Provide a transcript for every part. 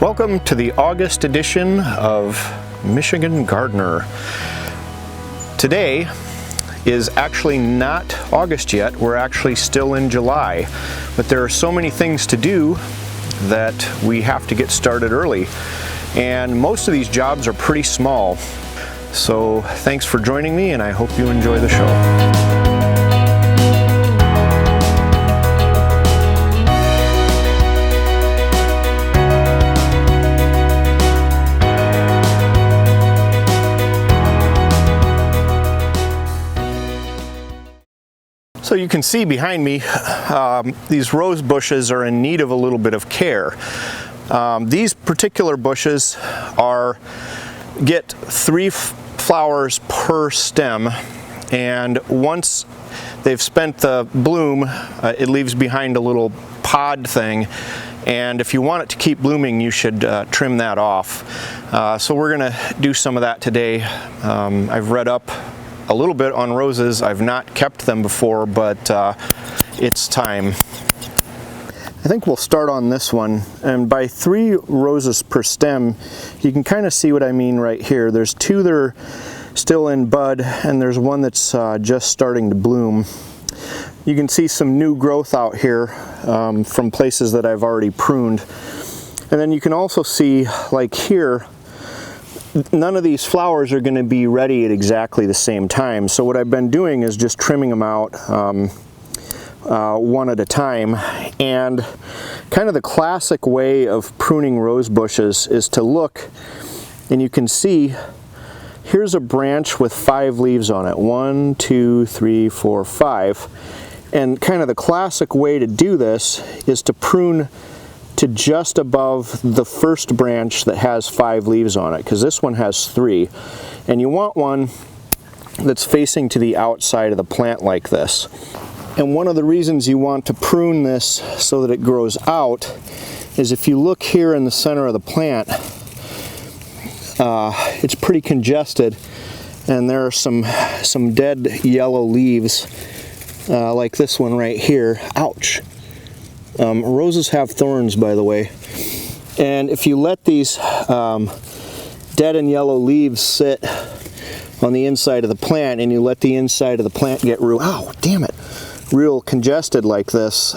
Welcome to the August edition of Michigan Gardener. Today is actually not August yet, we're actually still in July, but there are so many things to do that we have to get started early, and most of these jobs are pretty small. So thanks for joining me, and I hope you enjoy the show. So you can see behind me, these rose bushes are in need of a little bit of care. These particular bushes get 3 flowers per stem, and once they've spent the bloom, it leaves behind a little pod thing, and if you want it to keep blooming, you should trim that off. So we're gonna do some of that today. I've read up a little bit on roses. I've not kept them before, but it's time. I think we'll start on this one, and by 3 roses per stem, you can kind of see what I mean right here. There's 2 that are still in bud, and there's one that's just starting to bloom. You can see some new growth out here from places that I've already pruned. And then you can also see, like here, none of these flowers are going to be ready at exactly the same time. So what I've been doing is just trimming them out one at a time. And kind of the classic way of pruning rose bushes is to look, and you can see here's a branch with 5 leaves on it. 1, 2, 3, 4, 5. And kind of the classic way to do this is to prune to just above the first branch that has 5 leaves on it, because this one has 3. And you want one that's facing to the outside of the plant like this. And one of the reasons you want to prune this so that it grows out is if you look here in the center of the plant, it's pretty congested, and there are some dead yellow leaves like this one right here. Ouch. Roses have thorns, by the way, and if you let these dead and yellow leaves sit on the inside of the plant, and you let the inside of the plant get real congested like this,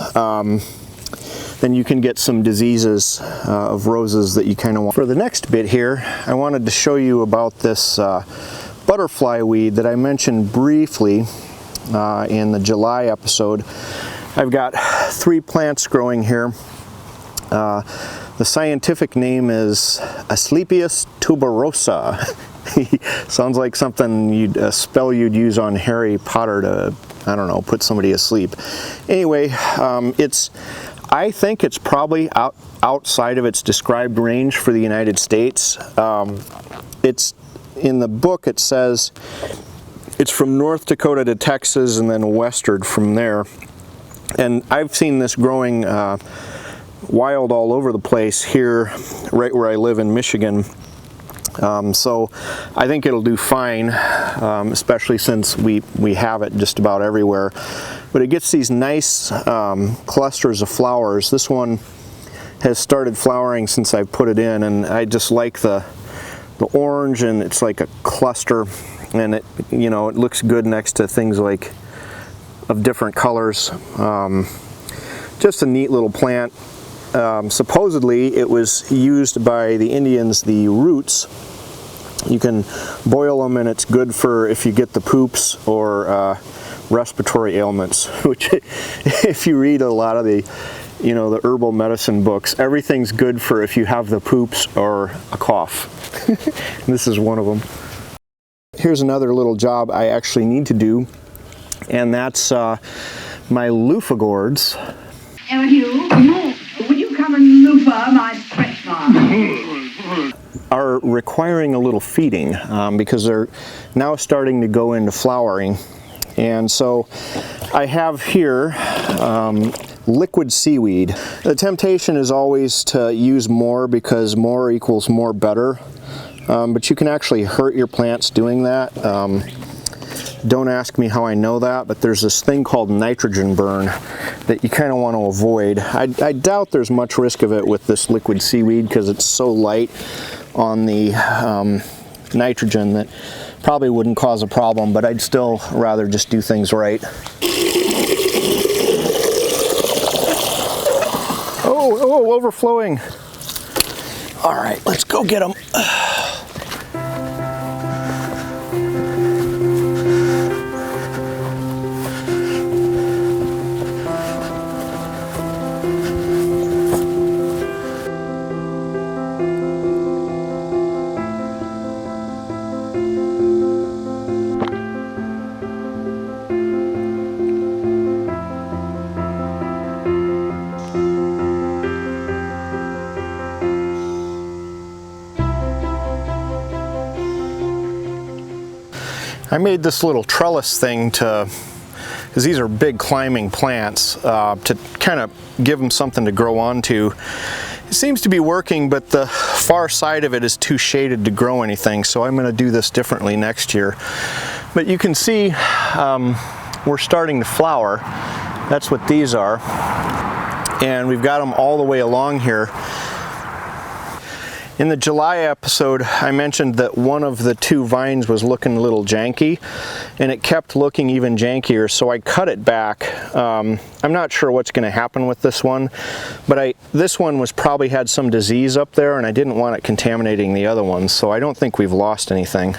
then you can get some diseases of roses that you kind of want. For the next bit here, I wanted to show you about this butterfly weed that I mentioned briefly in the July episode. I've got 3 plants growing here. The scientific name is Asclepias tuberosa. Sounds like something a spell you'd use on Harry Potter to, I don't know, put somebody asleep. Anyway, I think it's probably outside of its described range for the United States. It's in the book, it says it's from North Dakota to Texas and then westward from there. And I've seen this growing wild all over the place here, right where I live in Michigan. So I think it'll do fine, especially since we have it just about everywhere. But it gets these nice clusters of flowers. This one has started flowering since I put it in, and I just like the orange, and it's like a cluster, and it looks good next to things like of different colors. Just a neat little plant. Supposedly it was used by the Indians, the roots. You can boil them, and it's good for if you get the poops or respiratory ailments, which if you read a lot of the herbal medicine books, everything's good for if you have the poops or a cough. This is one of them. Here's another little job I actually need to do, and that's my luffa gourds. And would you come and luffa my fresh farm? Are requiring a little feeding because they're now starting to go into flowering. And so I have here liquid seaweed. The temptation is always to use more because more equals more better, but you can actually hurt your plants doing that. Don't ask me how I know that, but there's this thing called nitrogen burn that you kind of want to avoid. I doubt there's much risk of it with this liquid seaweed because it's so light on the nitrogen that probably wouldn't cause a problem, but I'd still rather just do things right. Oh, overflowing. All right, let's go get them. I made this little trellis thing because these are big climbing plants, to kind of give them something to grow onto. It seems to be working, but the far side of it is too shaded to grow anything, so I'm going to do this differently next year. But you can see we're starting to flower. That's what these are. And we've got them all the way along here. In the July episode, I mentioned that one of the two vines was looking a little janky, and it kept looking even jankier, so I cut it back. I'm not sure what's going to happen with this one, but this one was probably had some disease up there, and I didn't want it contaminating the other ones, so I don't think we've lost anything.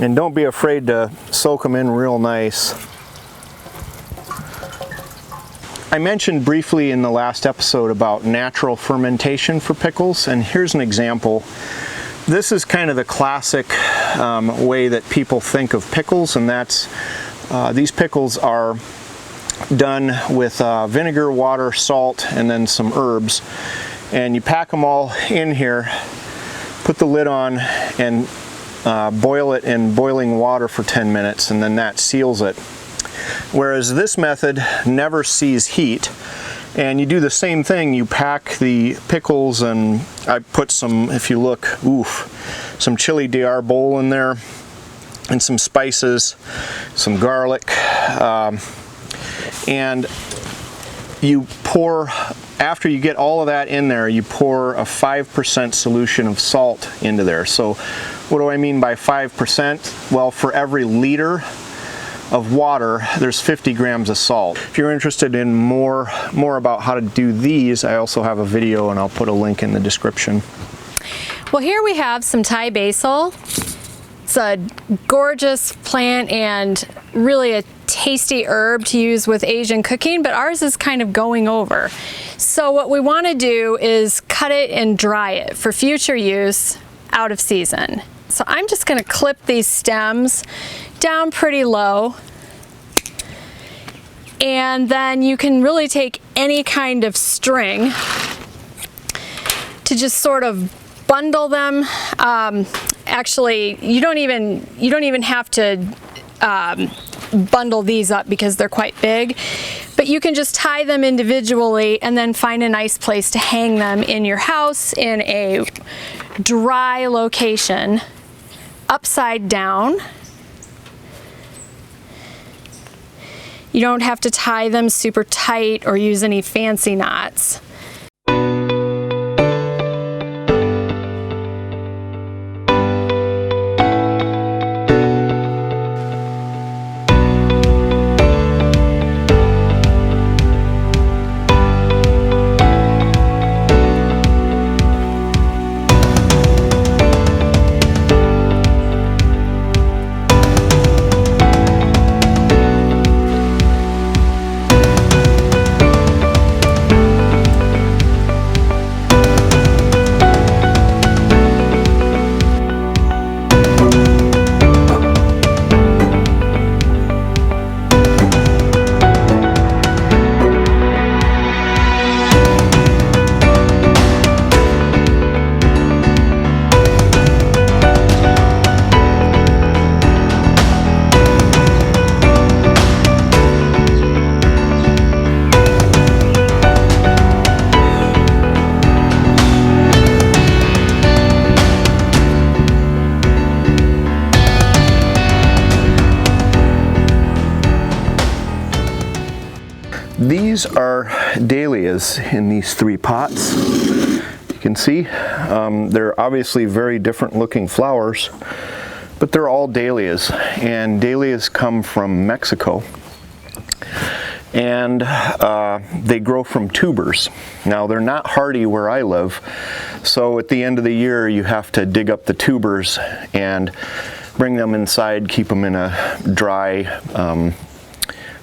And don't be afraid to soak them in real nice. I mentioned briefly in the last episode about natural fermentation for pickles, and here's an example. This is kind of the classic way that people think of pickles, and that's these pickles are done with vinegar, water, salt, and then some herbs. And you pack them all in here, put the lid on, and boil it in boiling water for 10 minutes, and then that seals it. Whereas this method never sees heat, and you do the same thing. You pack the pickles, and I put some, if you look, some chili bole in there, and some spices, some garlic, and you pour, after you get all of that in there, you pour a 5% solution of salt into there. So what do I mean by 5%? Well, for every liter of water, there's 50 grams of salt. If you're interested in more about how to do these, I also have a video, and I'll put a link in the description. Well, here we have some Thai basil. It's a gorgeous plant and really a tasty herb to use with Asian cooking, but ours is kind of going over. So what we want to do is cut it and dry it for future use out of season. So I'm just going to clip these stems down pretty low, and then you can really take any kind of string to just sort of bundle them. Actually, you don't even have to bundle these up because they're quite big, but you can just tie them individually and then find a nice place to hang them in your house in a dry location, upside down. You don't have to tie them super tight or use any fancy knots. These are dahlias in these 3 pots. You can see they're obviously very different looking flowers, but they're all dahlias, and dahlias come from Mexico, and they grow from tubers. Now they're not hardy where I live, so at the end of the year you have to dig up the tubers and bring them inside, keep them in a dry,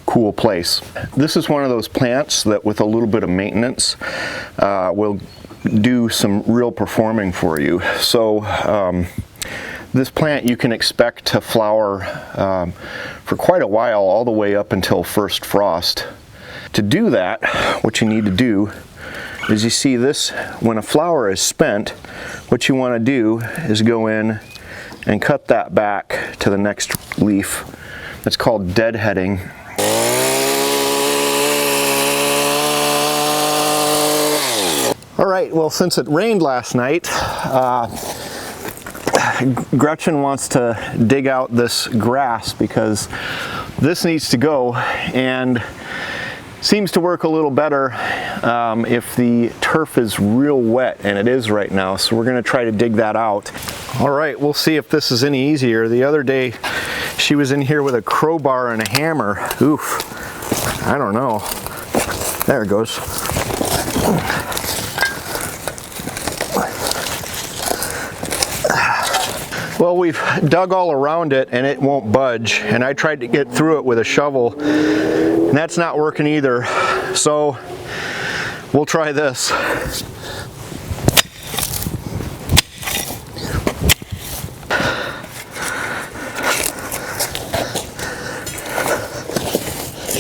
cool place. This is one of those plants that with a little bit of maintenance will do some real performing for you. So this plant you can expect to flower for quite a while, all the way up until first frost. To do that, what you need to do is, you see this, when a flower is spent, what you want to do is go in and cut that back to the next leaf. It's called deadheading. All right, well, since it rained last night, Gretchen wants to dig out this grass because this needs to go, and seems to work a little better if the turf is real wet, and it is right now, so we're going to try to dig that out. All right, we'll see if this is any easier. The other day she was in here with a crowbar and a hammer. Oof, I don't know. There it goes. Well, we've dug all around it and it won't budge, and I tried to get through it with a shovel and that's not working either, so we'll try this.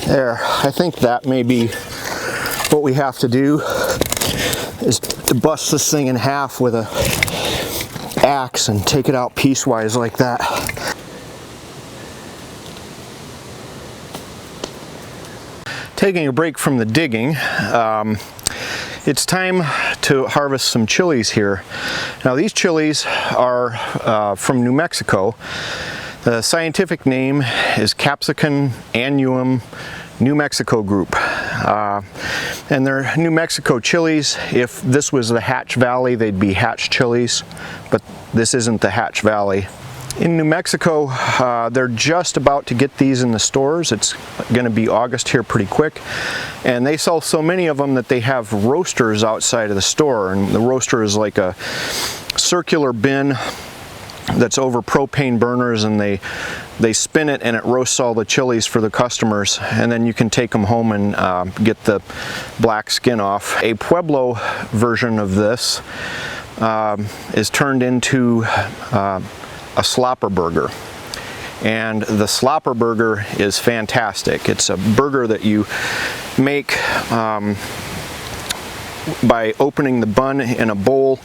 There, I think that may be what we have to do, is to bust this thing in half with a axe and take it out piecewise like that. Taking a break from the digging, it's time to harvest some chilies here. Now these chilies are from New Mexico. The scientific name is Capsicum annuum New Mexico group. And they're New Mexico chilies. If this was the Hatch Valley, they'd be Hatch chilies, but this isn't the Hatch Valley. In New Mexico, they're just about to get these in the stores. It's going to be August here pretty quick, and they sell so many of them that they have roasters outside of the store, and the roaster is like a circular bin that's over propane burners, and they spin it and it roasts all the chilies for the customers, and then you can take them home and get the black skin off. A Pueblo version of this is turned into a Slopper Burger, and the Slopper Burger is fantastic. It's a burger that you make by opening the bun in a bowl,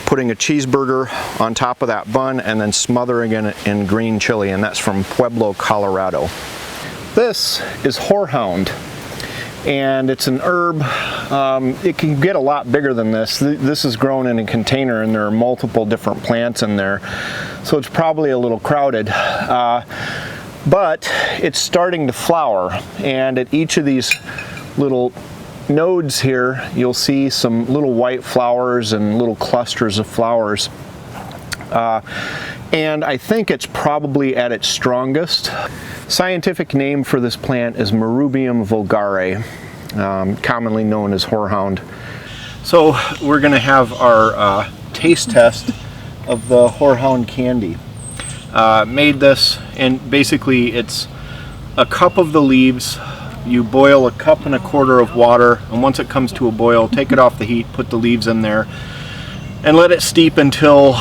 putting a cheeseburger on top of that bun, and then smothering it in green chili, and that's from Pueblo, Colorado. This is Horehound, and it's an herb. It can get a lot bigger than this. This is grown in a container, and there are multiple different plants in there, so it's probably a little crowded. But it's starting to flower, and at each of these little nodes here, you'll see some little white flowers and little clusters of flowers. And I think it's probably at its strongest. Scientific name for this plant is Marubium vulgare, commonly known as Horehound. So we're going to have our taste test of the Horehound candy. Made this, and basically it's a cup of the leaves. You boil a cup and a quarter of water, and once it comes to a boil, take it off the heat, put the leaves in there, and let it steep until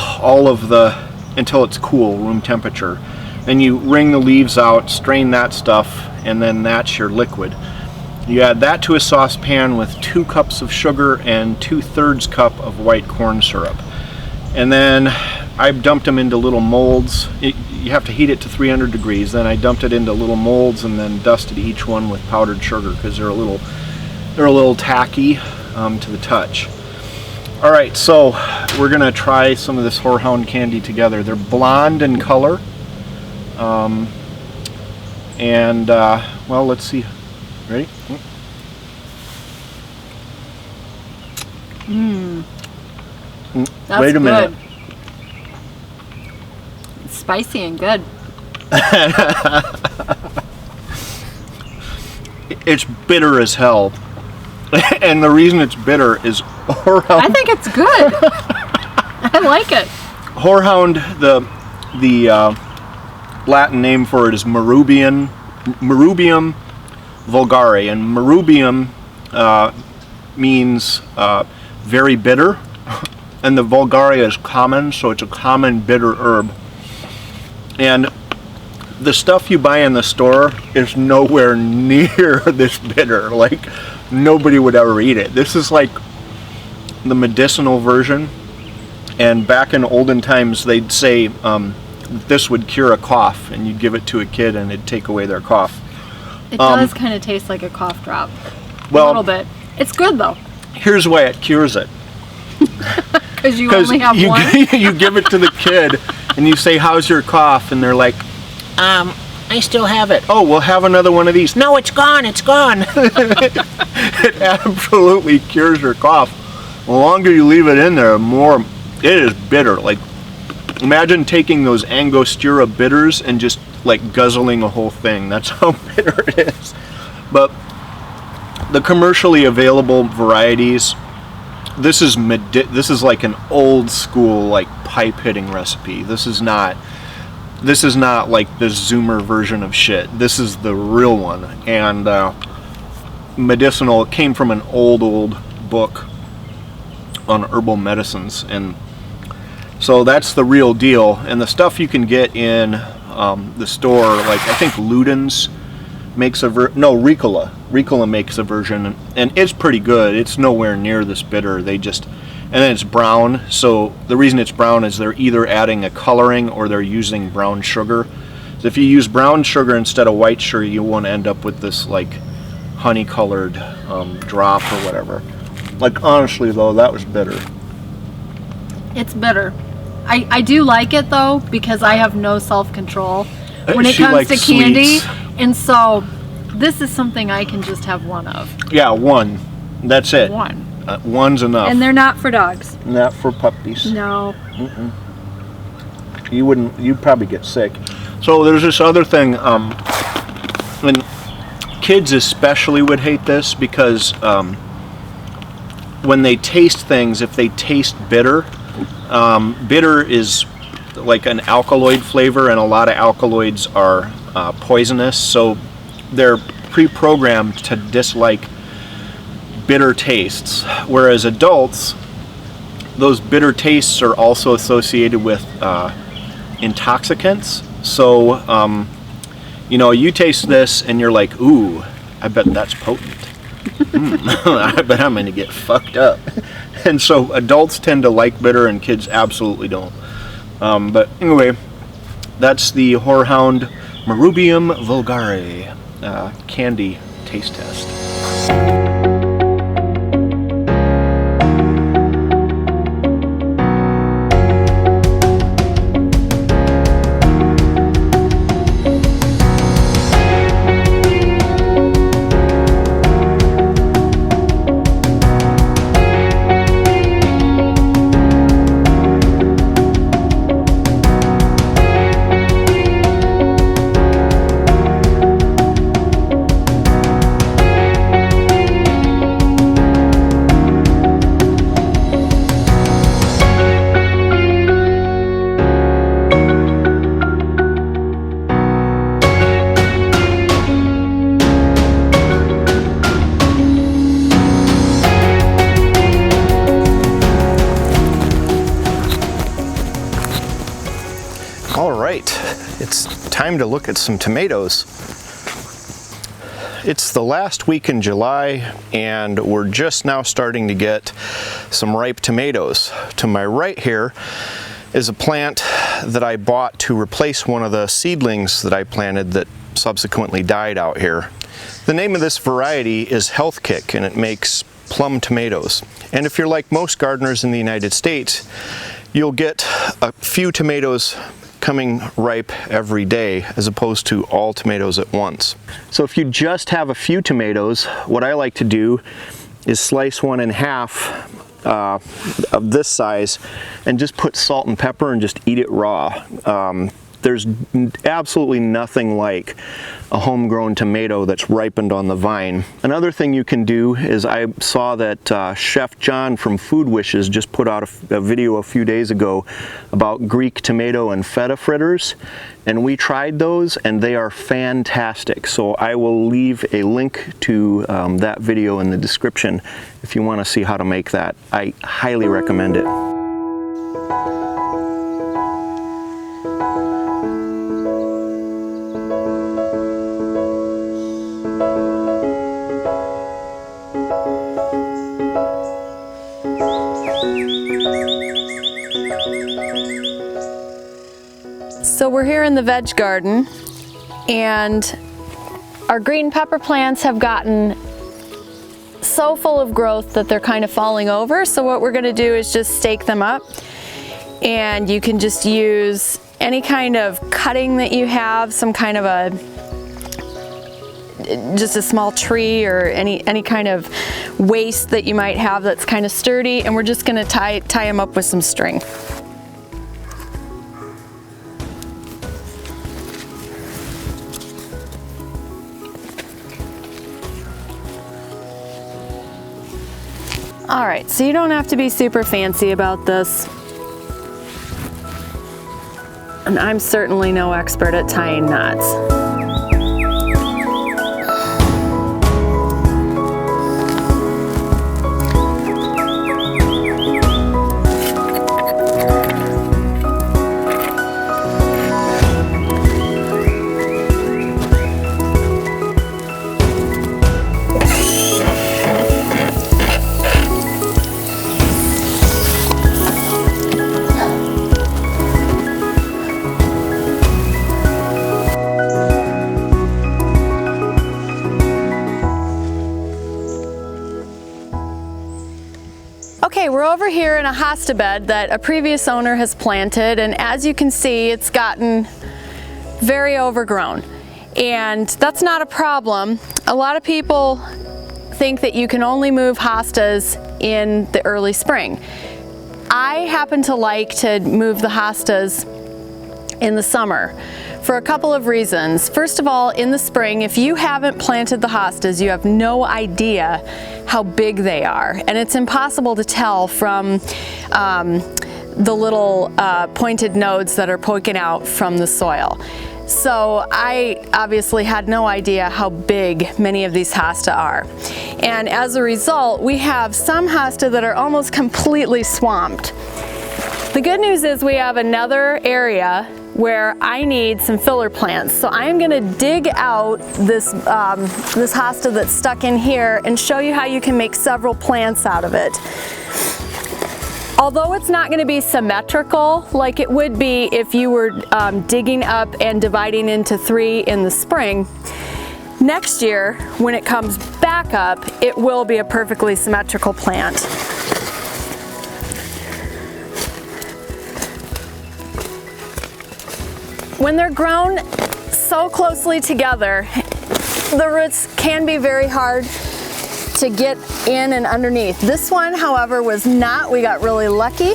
until it's cool, room temperature. Then you wring the leaves out, strain that stuff, and then that's your liquid. You add that to a saucepan with 2 cups of sugar and 2/3 cup of white corn syrup. And then I've dumped them into little molds. You have to heat it to 300 degrees. Then I dumped it into little molds and then dusted each one with powdered sugar because they're a little tacky to the touch. All right, so we're gonna try some of this Horehound candy together. They're blonde in color, well, let's see. Ready? That's Wait a minute. good. It's spicy and good. It's bitter as hell. And the reason it's bitter is Horehound. I think it's good. I like it. Horehound, the Latin name for it is Marubium vulgare, and Marubium means very bitter, and the vulgare is common, so it's a common bitter herb. And the stuff you buy in the store is nowhere near this bitter. Like, nobody would ever eat it. This is like the medicinal version, and back in olden times they'd say this would cure a cough, and you'd give it to a kid and it'd take away their cough. It does kind of taste like a cough drop. Well, a little bit. It's good though. Here's why it cures it. Because you only have one? You give it to the kid and you say, how's your cough? And they're like, I still have it. Oh, we'll have another one of these. No, it's gone, it's gone. It absolutely cures your cough. The longer you leave it in there, the more it is bitter. Like, imagine taking those Angostura bitters and just like guzzling a whole thing. That's how bitter it is. But the commercially available varieties, this is like an old school like pipe hitting recipe. This is not like the Zoomer version of shit. This is the real one. And medicinal, it came from an old book on herbal medicines, and so that's the real deal. And the stuff you can get in the store, like I think Ludens makes Ricola makes a version, and it's pretty good. It's nowhere near this bitter. And then it's brown, so the reason it's brown is they're either adding a coloring or they're using brown sugar. So if you use brown sugar instead of white sugar, you won't end up with this like honey colored drop or whatever. Like, honestly though, that was bitter. It's bitter. I do like it though, because I have no self-control when it comes to candy, and so this is something I can just have one of. Yeah, one. That's it. One. One's enough. And they're not for dogs. Not for puppies. No. You'd probably get sick. So there's this other thing, and kids especially would hate this, because when they taste things, if they taste bitter, bitter is like an alkaloid flavor, and a lot of alkaloids are poisonous, so they're pre-programmed to dislike bitter tastes. Whereas adults, those bitter tastes are also associated with intoxicants. So, you taste this and you're like, ooh, I bet that's potent. I bet I'm going to get fucked up. And so adults tend to like bitter and kids absolutely don't. But anyway, that's the Horehound Marubium vulgare candy taste test. It's time to look at some tomatoes. It's the last week in July and we're just now starting to get some ripe tomatoes. To my right here is a plant that I bought to replace one of the seedlings that I planted that subsequently died out here. The name of this variety is Health Kick, and it makes plum tomatoes. And if you're like most gardeners in the United States, you'll get a few tomatoes coming ripe every day as opposed to all tomatoes at once. So if you just have a few tomatoes, what I like to do is slice one in half of this size, and just put salt and pepper and just eat it raw. There's absolutely nothing like a homegrown tomato that's ripened on the vine. Another thing you can do is, I saw that Chef John from Food Wishes just put out a video a few days ago about Greek tomato and feta fritters, and we tried those and they are fantastic. So I will leave a link to that video in the description if you want to see how to make that. I highly recommend it. So we're here in the veg garden, and our green pepper plants have gotten so full of growth that they're kind of falling over. So what we're going to do is just stake them up, and you can just use any kind of cutting that you have, some kind of just a small tree or any kind of waste that you might have that's kind of sturdy, and we're just going to tie them up with some string. All right, so you don't have to be super fancy about this. And I'm certainly no expert at tying knots. Okay, we're over here in a hosta bed that a previous owner has planted, and as you can see, it's gotten very overgrown. And that's not a problem. A lot of people think that you can only move hostas in the early spring. I happen to like to move the hostas in the summer for a couple of reasons. First of all, in the spring, if you haven't planted the hostas, you have no idea how big they are, and it's impossible to tell from the little pointed nodes that are poking out from the soil. So I obviously had no idea how big many of these hosta are. And as a result, we have some hosta that are almost completely swamped. The good news is we have another area where I need some filler plants. So I'm gonna dig out this hosta that's stuck in here and show you how you can make several plants out of it. Although it's not gonna be symmetrical like it would be if you were digging up and dividing into 3 in the spring, next year when it comes back up, it will be a perfectly symmetrical plant. When they're grown so closely together, the roots can be very hard to get in and underneath. This one, however, was not. We got really lucky.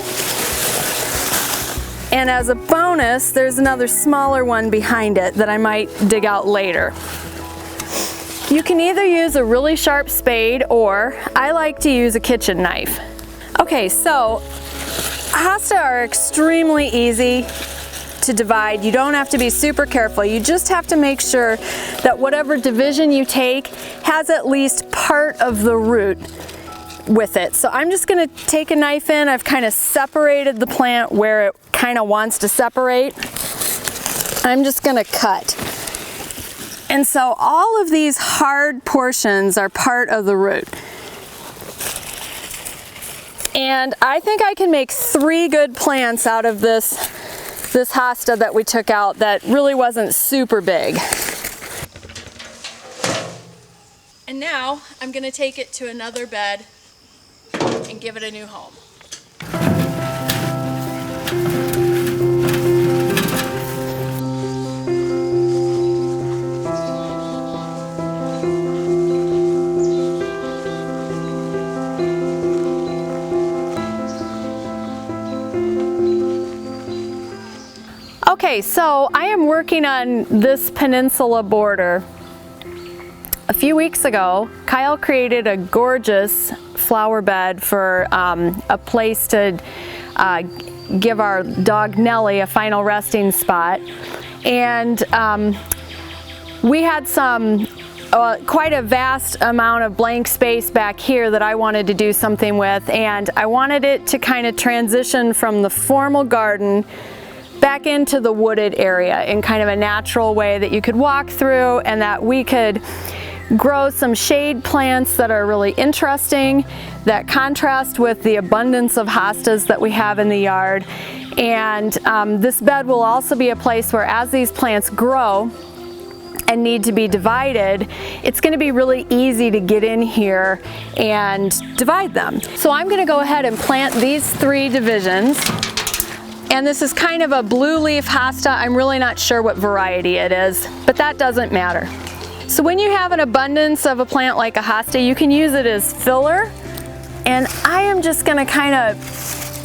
And as a bonus, there's another smaller one behind it that I might dig out later. You can either use a really sharp spade, or I like to use a kitchen knife. Okay, so hosta are extremely easy to divide. You don't have to be super careful. You just have to make sure that whatever division you take has at least part of the root with it. So I'm just going to take a knife in. I've kind of separated the plant where it kind of wants to separate. I'm just going to cut. And so all of these hard portions are part of the root. And I think I can make 3 good plants out of this hosta that we took out that really wasn't super big. And now I'm going to take it to another bed and give it a new home. Okay, so I am working on this peninsula border. A few weeks ago, Kyle created a gorgeous flower bed for a place to give our dog Nellie a final resting spot. And we had quite a vast amount of blank space back here that I wanted to do something with, and I wanted it to kind of transition from the formal garden back into the wooded area in kind of a natural way that you could walk through, and that we could grow some shade plants that are really interesting, that contrast with the abundance of hostas that we have in the yard. And this bed will also be a place where, as these plants grow and need to be divided, it's going to be really easy to get in here and divide them. So I'm going to go ahead and plant these 3 divisions. And this is kind of a blue leaf hosta. I'm really not sure what variety it is, but that doesn't matter. So when you have an abundance of a plant like a hosta, you can use it as filler. And I am just going to kind of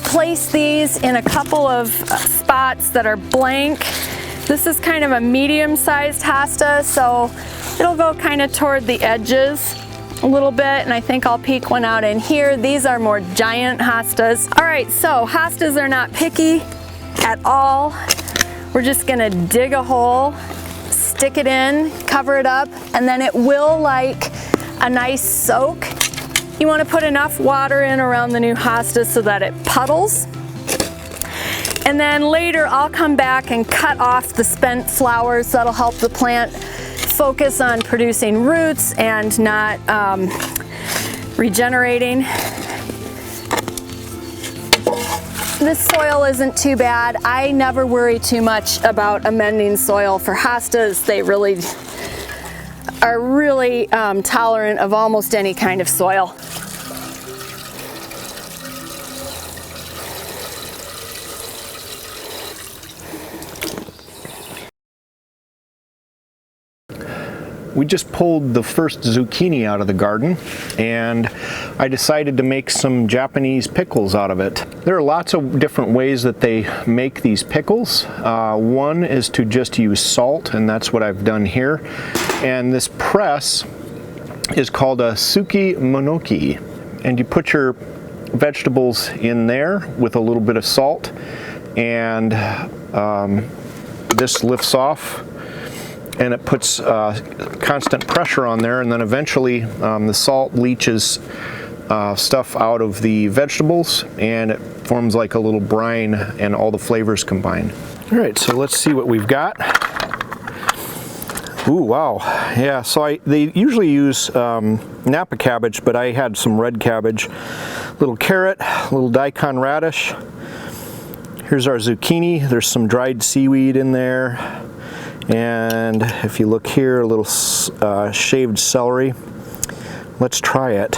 place these in a couple of spots that are blank. This is kind of a medium-sized hosta, so it'll go kind of toward the edges a little bit, and I think I'll peek one out in here. These are more giant hostas. All right, so hostas are not picky at all. We're just gonna dig a hole, stick it in, cover it up, and then it will like a nice soak. You want to put enough water in around the new hosta so that it puddles. And then later I'll come back and cut off the spent flowers. That'll help the plant focus on producing roots and not regenerating. This soil isn't too bad. I never worry too much about amending soil for hostas. They really are really tolerant of almost any kind of soil. We just pulled the first zucchini out of the garden, and I decided to make some Japanese pickles out of it. There are lots of different ways that they make these pickles. One is to just use salt, and that's what I've done here. And this press is called a Tsukemono, and you put your vegetables in there with a little bit of salt, and this lifts off, and it puts constant pressure on there, and then eventually the salt leaches stuff out of the vegetables, and it forms like a little brine, and all the flavors combine. All right, so let's see what we've got. Ooh, wow. Yeah, so they usually use Napa cabbage, but I had some red cabbage, little carrot, little daikon radish. Here's our zucchini. There's some dried seaweed in there. And if you look here, a little shaved celery. Let's try it.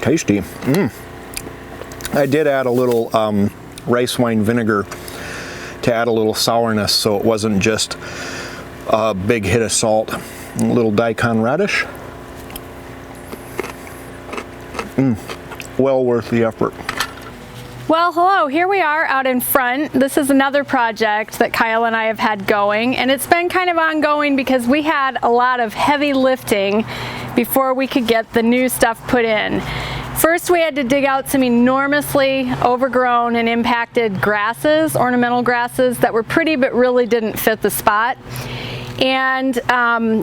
Tasty. I did add a little rice wine vinegar to add a little sourness, so it wasn't just a big hit of salt. A little daikon radish. Well worth the effort. Well, hello, here we are out in front. This is another project that Kyle and I have had going, and it's been kind of ongoing because we had a lot of heavy lifting before we could get the new stuff put in. First, we had to dig out some enormously overgrown and impacted grasses, ornamental grasses that were pretty but really didn't fit the spot. And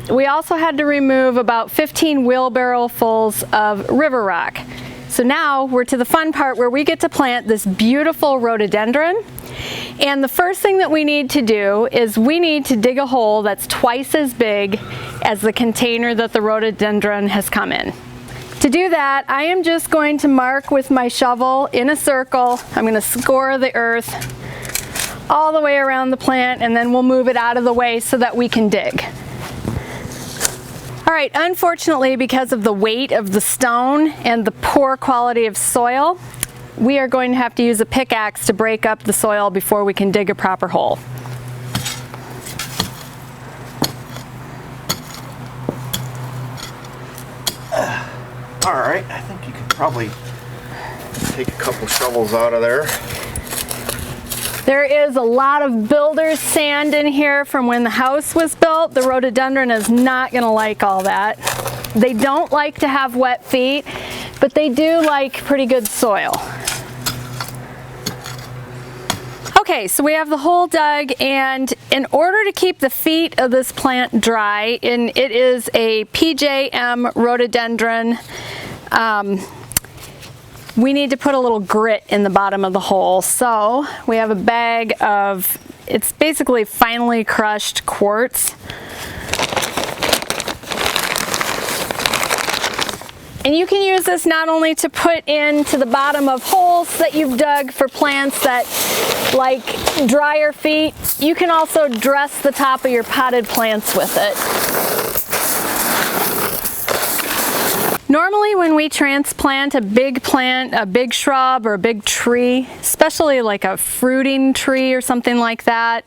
we also had to remove about 15 wheelbarrowfuls of river rock. So now we're to the fun part where we get to plant this beautiful rhododendron. And the first thing that we need to do is we need to dig a hole that's twice as big as the container that the rhododendron has come in. To do that, I am just going to mark with my shovel in a circle. I'm going to score the earth all the way around the plant, and then we'll move it out of the way so that we can dig. All right, unfortunately, because of the weight of the stone and the poor quality of soil, we are going to have to use a pickaxe to break up the soil before we can dig a proper hole. All right, I think you can probably Take a couple shovels out of there. There is a lot of builder's sand in here from when the house was built. The rhododendron is not going to like all that. They don't like to have wet feet, but they do like pretty good soil. Okay, so we have the hole dug, and in order to keep the feet of this plant dry, and it is a PJM rhododendron, we need to put a little grit in the bottom of the hole. So we have a bag of, it's basically finely crushed quartz. And you can use this not only to put into the bottom of holes that you've dug for plants that like drier feet, you can also dress the top of your potted plants with it. Normally when we transplant a big plant, a big shrub or a big tree, especially like a fruiting tree or something like that,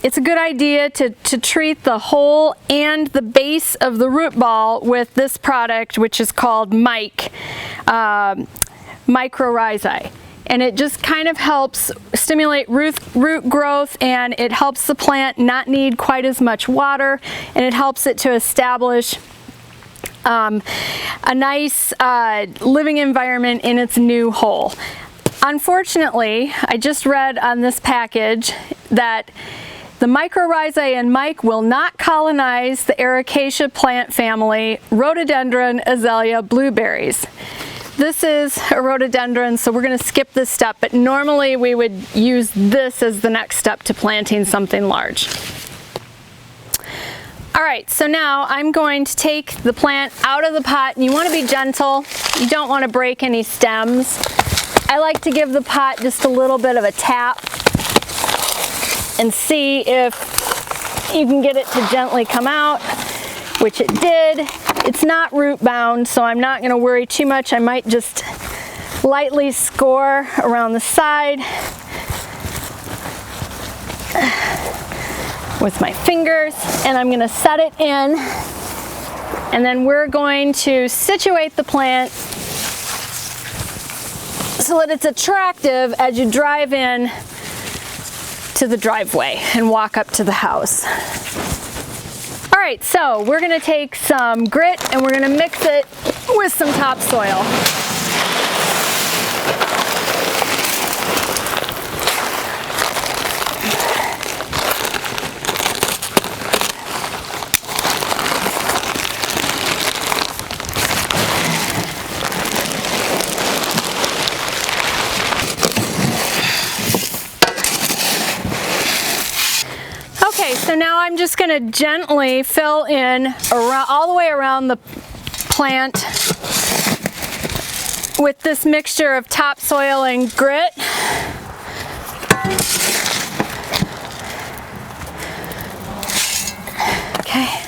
it's a good idea to treat the hole and the base of the root ball with this product, which is called Mycorrhyzae. And it just kind of helps stimulate root growth, and it helps the plant not need quite as much water, and it helps it to establish a nice living environment in its new hole. Unfortunately, I just read on this package that the Mycorrhyzae and Mike will not colonize the Ericaceae plant family Rhododendron azalea blueberries. This is a rhododendron, so we're going to skip this step, but normally we would use this as the next step to planting something large. Alright, so now I'm going to take the plant out of the pot, and you want to be gentle. You don't want to break any stems. I like to give the pot just a little bit of a tap and see if you can get it to gently come out, which it did. It's not root bound, so I'm not going to worry too much. I might just lightly score around the side with my fingers, and I'm going to set it in, and then we're going to situate the plant so that it's attractive as you drive in to the driveway and walk up to the house. Alright, so we're going to take some grit and we're going to mix it with some topsoil. So now I'm just going to gently fill in all the way around the plant with this mixture of topsoil and grit. Okay.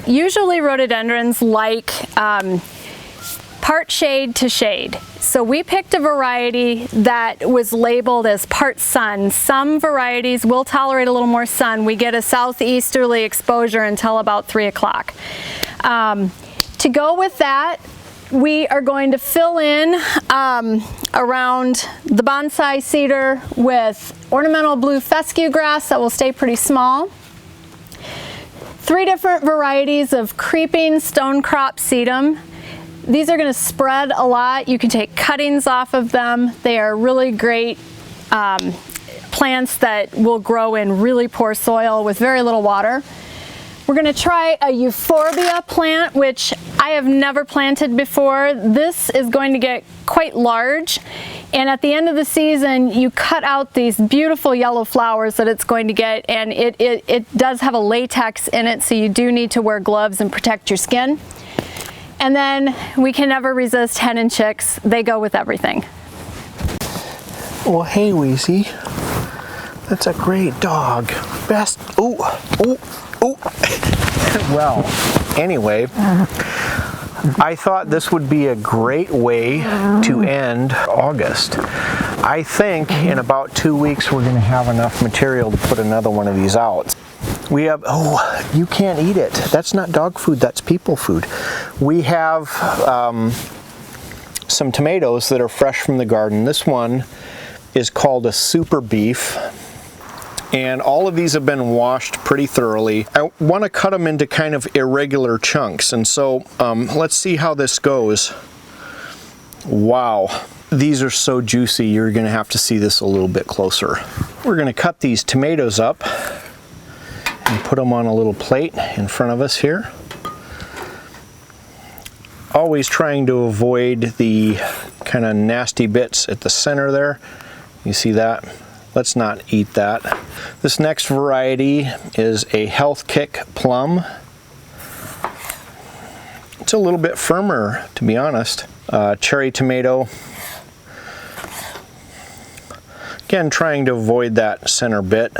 Usually rhododendrons like part shade to shade. So we picked a variety that was labeled as part sun. Some varieties will tolerate a little more sun. We get a southeasterly exposure until about 3 o'clock. To go with that, we are going to fill in around the bonsai cedar with ornamental blue fescue grass that will stay pretty small. 3 different varieties of creeping stonecrop sedum. These are going to spread a lot. You can take cuttings off of them. They are really great plants that will grow in really poor soil with very little water. We're going to try a euphorbia plant, which I have never planted before. This is going to get quite large, and at the end of the season you cut out these beautiful yellow flowers that it's going to get, and it does have a latex in it, so you do need to wear gloves and protect your skin. And then we can never resist hen and chicks. They go with everything. Well, hey, Weezy. That's a great dog. Best. Ooh, ooh, ooh. Well, anyway, I thought this would be a great way to end August. I think in about 2 weeks we're going to have enough material to put another one of these out. We have, oh, you can't eat it. That's not dog food, that's people food. We have some tomatoes that are fresh from the garden. This one is called a super beef. And all of these have been washed pretty thoroughly. I want to cut them into kind of irregular chunks. And so let's see how this goes. Wow. These are so juicy, you're going to have to see this a little bit closer. We're going to cut these tomatoes up and put them on a little plate in front of us here. Always trying to avoid the kind of nasty bits at the center there. You see that? Let's not eat that. This next variety is a Health Kick plum. It's a little bit firmer, to be honest. Cherry tomato. Again, trying to avoid that center bit.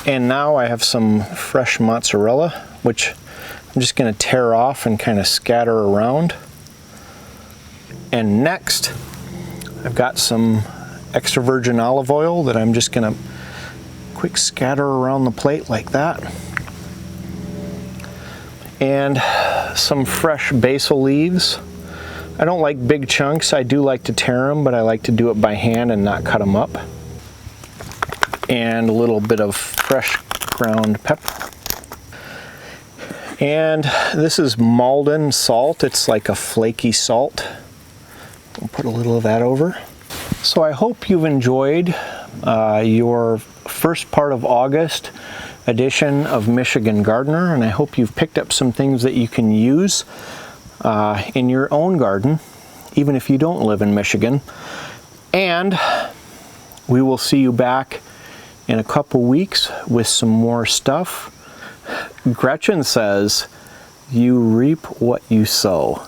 And now I have some fresh mozzarella, which I'm just going to tear off and kind of scatter around. And next, I've got some extra virgin olive oil that I'm just going to quick scatter around the plate like that. And some fresh basil leaves. I don't like big chunks. I do like to tear them, but I like to do it by hand and not cut them up. And a little bit of fresh ground pepper. And this is Maldon salt. It's like a flaky salt. We'll put a little of that over. So I hope you've enjoyed your first part of August edition of Michigan Gardener, and I hope you've picked up some things that you can use in your own garden, even if you don't live in Michigan. And we will see you back in a couple weeks with some more stuff. Gretchen says, you reap what you sow.